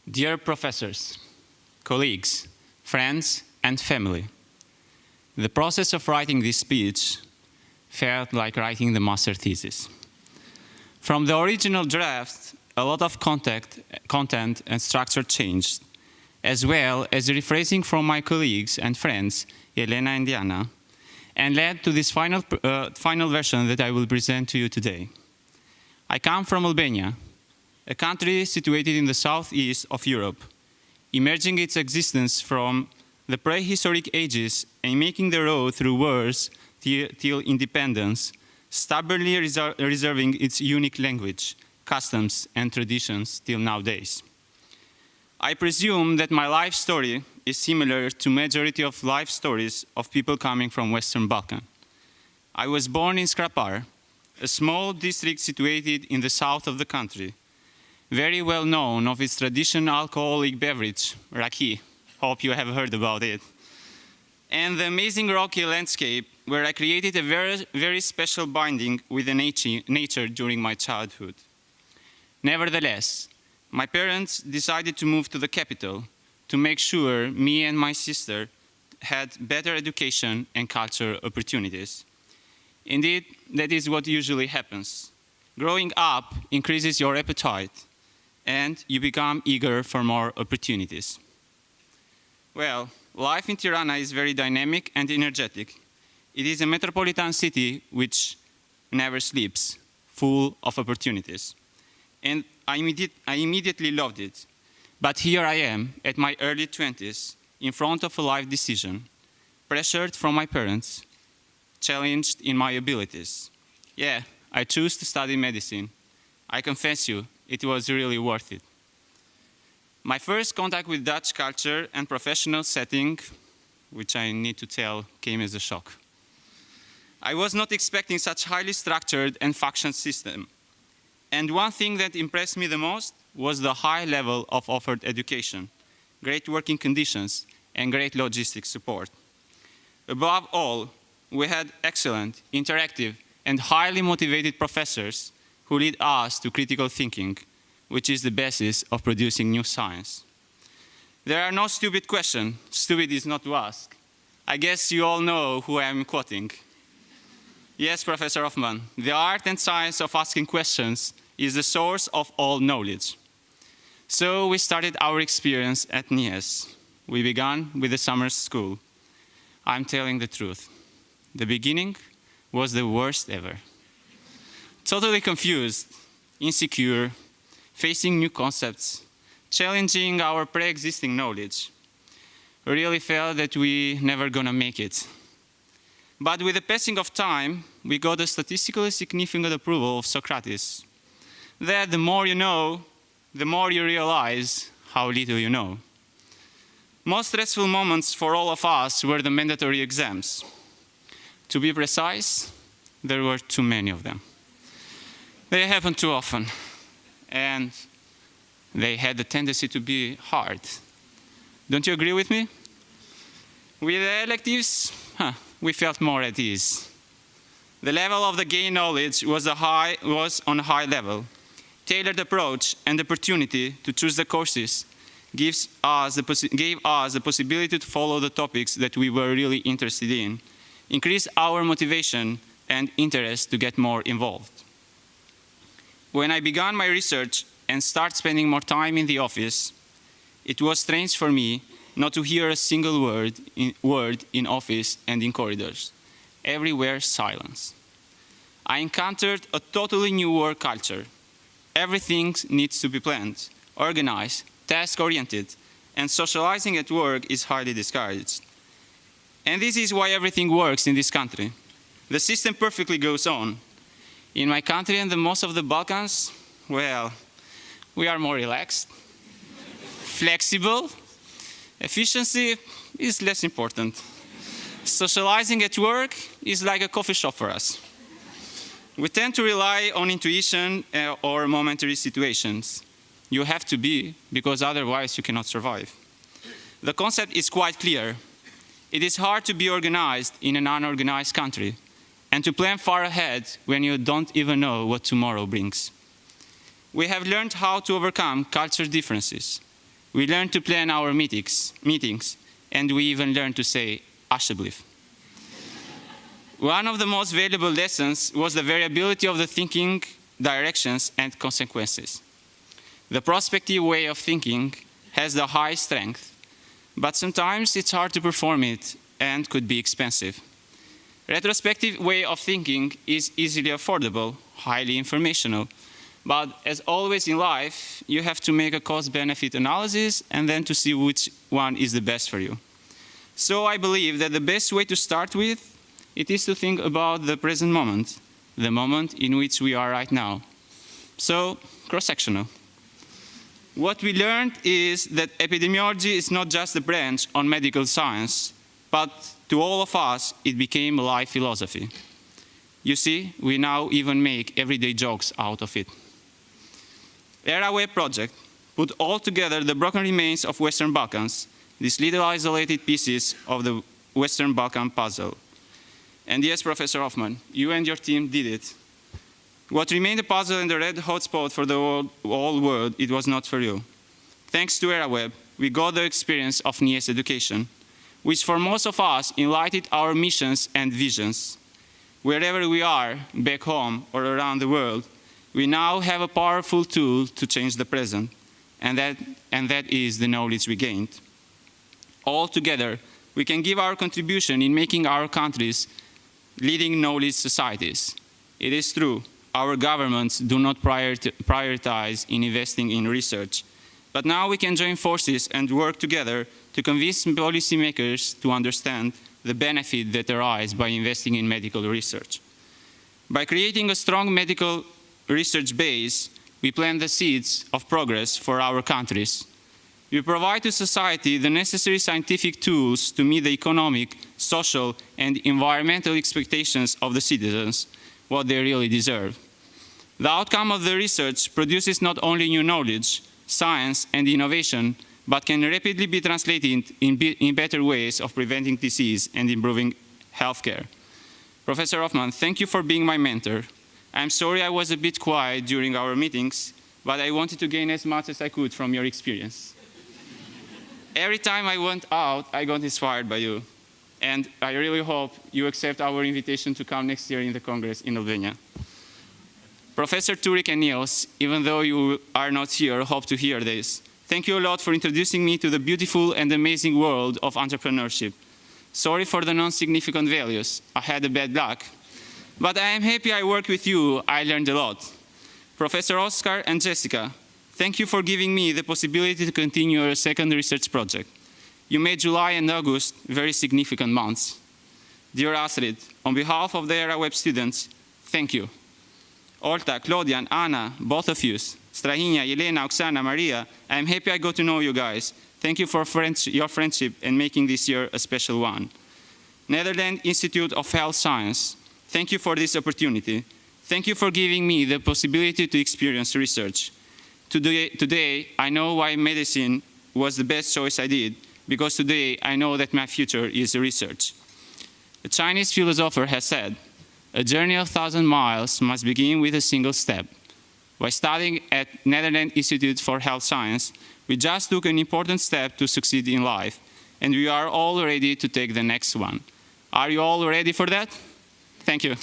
Dear professors, colleagues, friends, and family, the process of writing this speech felt like writing the master thesis. From the original draft, a lot of content and structure changed, as well as rephrasing from my colleagues and friends, Elena and Diana, and led to this final version that I will present to you today. I come from Albania, a country situated in the southeast of Europe, emerging its existence from the prehistoric ages and making the road through wars till independence, stubbornly reserving its unique language, customs, and traditions till nowadays. I presume that my life story is similar to majority of life stories of people coming from Western Balkan. I was born in Skrapar, a small district situated in the south of the country, very well known of its traditional alcoholic beverage, raki. Hope you have heard about it. And the amazing rocky landscape where I created a very special binding with the nature during my childhood. Nevertheless, my parents decided to move to the capital to make sure me and my sister had better education and cultural opportunities. Indeed, that is what usually happens. Growing up increases your appetite, and you become eager for more opportunities. Well, life in Tirana is very dynamic and energetic. It is a metropolitan city which never sleeps, full of opportunities. And I immediately loved it. But here I am, at my early 20s, in front of a life decision, pressured from my parents, challenged in my abilities. Yeah, I chose to study medicine. I confess you, it was really worth it. My first contact with Dutch culture and professional setting, which I need to tell, came as a shock. I was not expecting such highly structured and functioned system. And one thing that impressed me the most was the high level of offered education, great working conditions, and great logistic support. Above all, we had excellent, interactive, and highly motivated professors who lead us to critical thinking, which is the basis of producing new science. There are no stupid questions. Stupid is not to ask. I guess you all know who I am quoting. Yes, Professor Hoffman, the art and science of asking questions is the source of all knowledge. So we started our experience at NIHES. We began with the summer school. I'm telling the truth. The beginning was the worst ever. Totally confused, insecure, facing new concepts, challenging our pre-existing knowledge. We really felt that we never gonna make it. But with the passing of time, we got a statistically significant approval of Socrates, that the more you know, the more you realize how little you know. Most stressful moments for all of us were the mandatory exams. To be precise, there were too many of them. They happened too often, and they had the tendency to be hard. Don't you agree with me? With the electives, we felt more at ease. The level of the gained knowledge was on a high level. Tailored approach and opportunity to choose the courses gave us the possibility to follow the topics that we were really interested in, increase our motivation and interest to get more involved. When I began my research and started spending more time in the office, it was strange for me not to hear a single word in office and in corridors. Everywhere silence. I encountered a totally new work culture. Everything needs to be planned, organized, task-oriented, and socializing at work is highly discouraged. And this is why everything works in this country. The system perfectly goes on. In my country and the most of the Balkans, well, we are more relaxed, flexible. Efficiency is less important. Socializing at work is like a coffee shop for us. We tend to rely on intuition or momentary situations. You have to be, because otherwise you cannot survive. The concept is quite clear. It is hard to be organized in an unorganized country and to plan far ahead when you don't even know what tomorrow brings. We have learned how to overcome cultural differences, We learned to plan our meetings, and we even learned to say, alsjeblieft. One of the most valuable lessons was the variability of the thinking, directions, and consequences. The prospective way of thinking has the high strength, but sometimes it's hard to perform it and could be expensive. Retrospective way of thinking is easily affordable, highly informational, but as always in life, you have to make a cost-benefit analysis and then to see which one is the best for you. So I believe that the best way to start with it is to think about the present moment, the moment in which we are right now. So, cross-sectional. What we learned is that epidemiology is not just a branch on medical science, but to all of us, it became a life philosophy. You see, we now even make everyday jokes out of it. ERA-Web project put all together the broken remains of Western Balkans, these little isolated pieces of the Western Balkan puzzle. And yes, Professor Hoffman, you and your team did it. What remained a puzzle and the red hotspot for the whole world, it was not for you. Thanks to ERA-Web, we got the experience of NIHES education, which for most of us enlightened our missions and visions. Wherever we are, back home or around the world, we now have a powerful tool to change the present, and that is the knowledge we gained. All together, we can give our contribution in making our countries leading knowledge societies. It is true, our governments do not prioritize in investing in research, but now we can join forces and work together to convince policymakers to understand the benefit that arises by investing in medical research. By creating a strong medical research base, we plant the seeds of progress for our countries. We provide to society the necessary scientific tools to meet the economic, social, and environmental expectations of the citizens, what they really deserve. The outcome of the research produces not only new knowledge, science, and innovation, but can rapidly be translated in better ways of preventing disease and improving healthcare. Professor Hoffman, thank you for being my mentor. I'm sorry I was a bit quiet during our meetings, but I wanted to gain as much as I could from your experience. Every time I went out, I got inspired by you. And I really hope you accept our invitation to come next year in the Congress in Albania. Professor Turek and Niels, even though you are not here, hope to hear this. Thank you a lot for introducing me to the beautiful and amazing world of entrepreneurship. Sorry for the non-significant values. I had a bad luck. But I am happy I worked with you. I learned a lot. Professor Oscar and Jessica, thank you for giving me the possibility to continue a second research project. You made July and August very significant months. Dear Astrid, on behalf of the ERA-Web students, thank you. Olta, Claudian, Anna, both of you, Strahinja, Elena, Oksana, Maria, I'm happy I got to know you guys. Thank you for your friendship and making this year a special one. Netherlands Institute of Health Science, thank you for this opportunity. Thank you for giving me the possibility to experience research. Today, I know why medicine was the best choice I did, because today I know that my future is research. A Chinese philosopher has said, a journey of 1,000 miles must begin with a single step. By studying at Netherlands Institute for Health Science, we just took an important step to succeed in life, and we are all ready to take the next one. Are you all ready for that? Thank you.